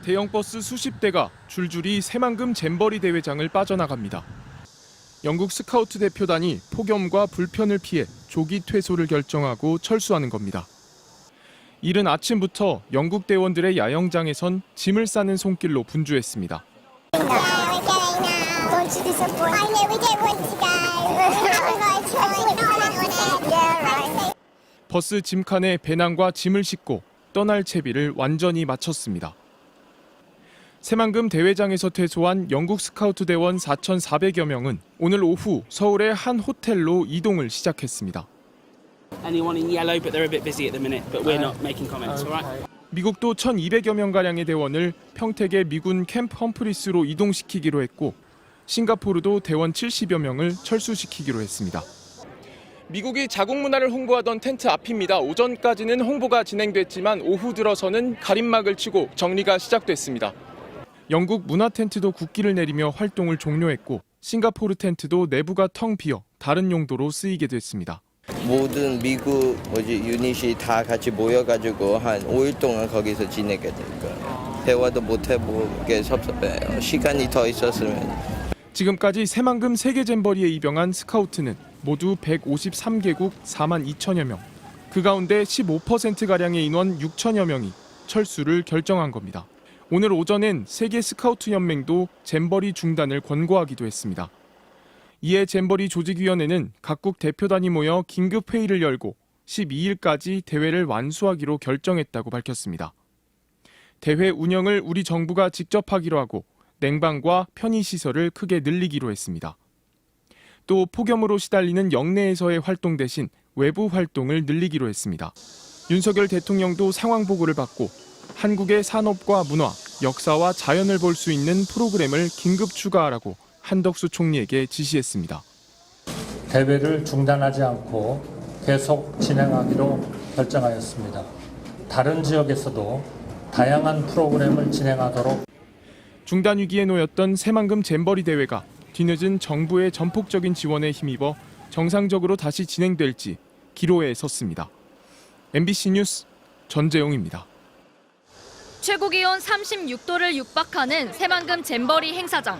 대형 버스 수십 대가 줄줄이 새만금 잼버리 대회장을 빠져나갑니다. 영국 스카우트 대표단이 폭염과 불편을 피해 조기 퇴소를 결정하고 철수하는 겁니다. 이른 아침부터 영국 대원들의 야영장에선 짐을 싸는 손길로 분주했습니다. 버스 짐칸에 배낭과 짐을 싣고 떠날 채비를 완전히 마쳤습니다. 새만금 대회장에서 퇴소한 영국 스카우트 대원 4,400여 명은 오늘 오후 서울의 한 호텔로 이동을 시작했습니다. Anyone in yellow, but they're a bit busy at the minute, but we're not making comments, all right? 미국도 1,200여 명가량의 대원을 평택의 미군 캠프 험프리스로 이동시키기로 했고 싱가포르도 대원 70여 명을 철수시키기로 했습니다. 미국이 자국 문화를 홍보하던 텐트 앞입니다. 오전까지는 홍보가 진행됐지만 오후 들어서는 가림막을 치고 정리가 시작됐습니다. 영국 문화 텐트도 국기를 내리며 활동을 종료했고 싱가포르 텐트도 내부가 텅 비어 다른 용도로 쓰이게 됐습니다. 모든 미국 유닛이 다 같이 모여가지고 한 5일 동안 거기서 지내게 될 거예요. 대화도 못 해보게 섭섭해요. 시간이 더 있었으면. 지금까지 새만금 세계 잼버리에 입영한 스카우트는 모두 153개국 4만 2천여 명. 그 가운데 15%가량의 인원 6천여 명이 철수를 결정한 겁니다. 오늘 오전엔 세계 스카우트 연맹도 잼버리 중단을 권고하기도 했습니다. 이에 잼버리 조직위원회는 각국 대표단이 모여 긴급 회의를 열고 12일까지 대회를 완수하기로 결정했다고 밝혔습니다. 대회 운영을 우리 정부가 직접 하기로 하고 냉방과 편의시설을 크게 늘리기로 했습니다. 또 폭염으로 시달리는 영내에서의 활동 대신 외부 활동을 늘리기로 했습니다. 윤석열 대통령도 상황 보고를 받고 한국의 산업과 문화, 역사와 자연을 볼 수 있는 프로그램을 긴급 추가하라고 한덕수 총리에게 지시했습니다. 대회를 중단하지 않고 계속 진행하기로 결정하였습니다. 다른 지역에서도 다양한 프로그램을 진행하도록. 중단 위기에 놓였던 새만금 잼버리 대회가 뒤늦은 정부의 전폭적인 지원에 힘입어 정상적으로 다시 진행될지 기로에 섰습니다. MBC 뉴스 전재용입니다. 최고기온 36도를 육박하는 새만금 잼버리 행사장.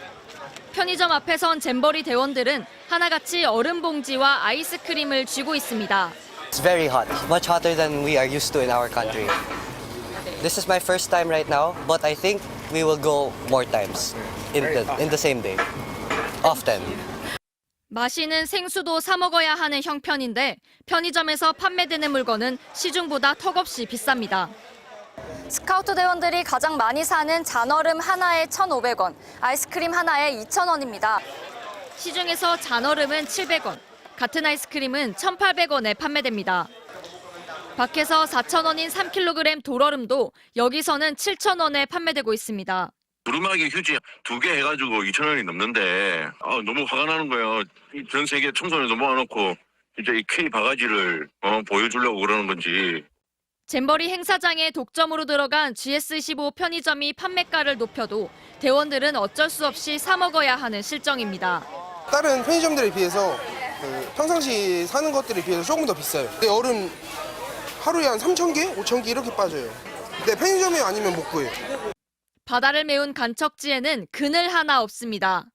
편의점 앞에선 잼버리 대원들은 하나같이 얼음 봉지와 아이스크림을 쥐고 있습니다. It's very hot, much hotter than we are used to in our country. This is my first time right now, but I think we will go more times in the same day, often. 마시는 생수도 사 먹어야 하는 형편인데 편의점에서 판매되는 물건은 시중보다 턱없이 비쌉니다. 스카우트 대원들이 가장 많이 사는 잔얼음 하나에 1,500원, 아이스크림 하나에 2,000원입니다. 시중에서 잔얼음은 700원, 같은 아이스크림은 1,800원에 판매됩니다. 밖에서 4,000원인 3kg 돌얼음도 여기서는 7,000원에 판매되고 있습니다. 두루마기 휴지 2개 해가지고 2,000원이 넘는데 너무 화가 나는 거예요. 전 세계 청소년도 모아놓고 진짜 이 K 바가지를 보여주려고 그러는 건지. 잼버리 행사장에 독점으로 들어간 GS15 편의점이 판매가를 높여도 대원들은 어쩔 수 없이 사 먹어야 하는 실정입니다. 다른 편의점들에 비해서 평상시 사는 것들에 비해서 조금 더 비싸요. 근데 얼음 하루에 한 3,000개, 5,000개 이렇게 빠져요. 근데 편의점이 아니면 못 구해요. 바다를 메운 간척지에는 그늘 하나 없습니다.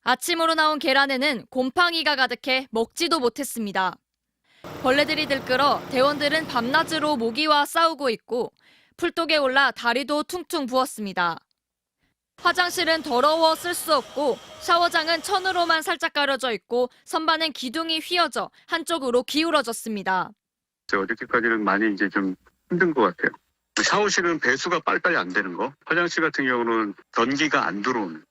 아침으로 나온 계란에는 곰팡이가 가득해 먹지도 못했습니다. 벌레들이 들끓어 대원들은 밤낮으로 모기와 싸우고 있고 풀독에 올라 다리도 퉁퉁 부었습니다. 화장실은 더러워 쓸 수 없고 샤워장은 천으로만 살짝 가려져 있고 선반은 기둥이 휘어져 한쪽으로 기울어졌습니다. 어저께까지는 많이 이제 좀 힘든 것 같아요. 샤워실은 배수가 빨리빨리 안 되는 거, 화장실 같은 경우는 전기가 안 들어오는.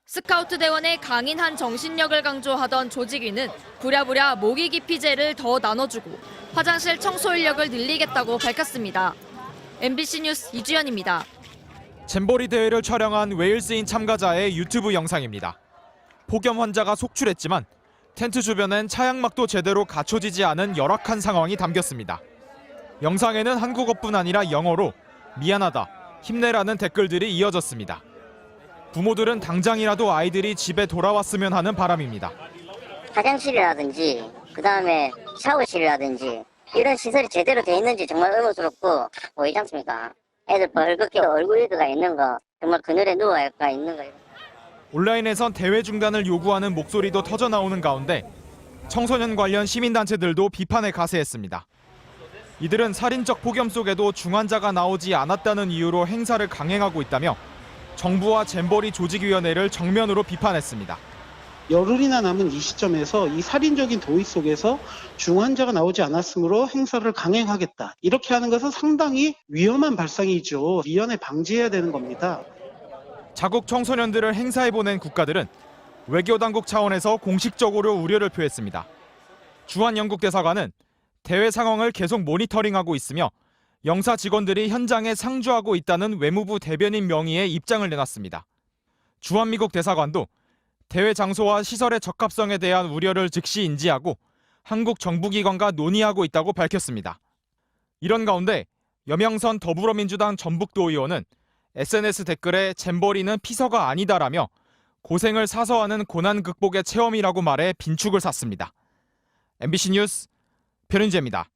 스카우트 대원의 강인한 정신력을 강조하던 조직위는 부랴부랴 모기 기피제를 더 나눠주고 화장실 청소 인력을 늘리겠다고 밝혔습니다. MBC 뉴스 이주연입니다. 잼버리 대회를 촬영한 웨일스인 참가자의 유튜브 영상입니다. 폭염 환자가 속출했지만 텐트 주변엔 차양막도 제대로 갖춰지지 않은 열악한 상황이 담겼습니다. 영상에는 한국어뿐 아니라 영어로 미안하다, 힘내라는 댓글들이 이어졌습니다. 부모들은 당장이라도 아이들이 집에 돌아왔으면 하는 바람입니다. 화장실이라든지 그다음에 샤워실이라든지 이런 시설이 제대로 돼 있는지 정말 의문스럽고 보이지 않습니까? 애들 벌겋게 얼굴에다가 있는 거, 정말 그늘에 누워있까 있는 거. 온라인에선 대회 중단을 요구하는 목소리도 터져 나오는 가운데 청소년 관련 시민단체들도 비판에 가세했습니다. 이들은 살인적 폭염 속에도 중환자가 나오지 않았다는 이유로 행사를 강행하고 있다며 정부와 잼버리 조직위원회를 정면으로 비판했습니다. 열흘이나 남은 이 시점에서 이 살인적인 도의 속에서 중환자가 나오지 않았으므로 행사를 강행하겠다. 이렇게 하는 것은 상당히 위험한 발상이죠. 미연에 방지해야 되는 겁니다. 자국 청소년들을 행사에 보낸 국가들은 외교당국 차원에서 공식적으로 우려를 표했습니다. 주한 영국 대사관은 대회 상황을 계속 모니터링하고 있으며 영사 직원들이 현장에 상주하고 있다는 외무부 대변인 명의의 입장을 내놨습니다. 주한미국 대사관도 대회 장소와 시설의 적합성에 대한 우려를 즉시 인지하고 한국 정부기관과 논의하고 있다고 밝혔습니다. 이런 가운데 여명선 더불어민주당 전북도 의원은 SNS 댓글에 잼버리는 피서가 아니다라며 고생을 사서 하는 고난 극복의 체험이라고 말해 빈축을 샀습니다. MBC 뉴스 변은재입니다.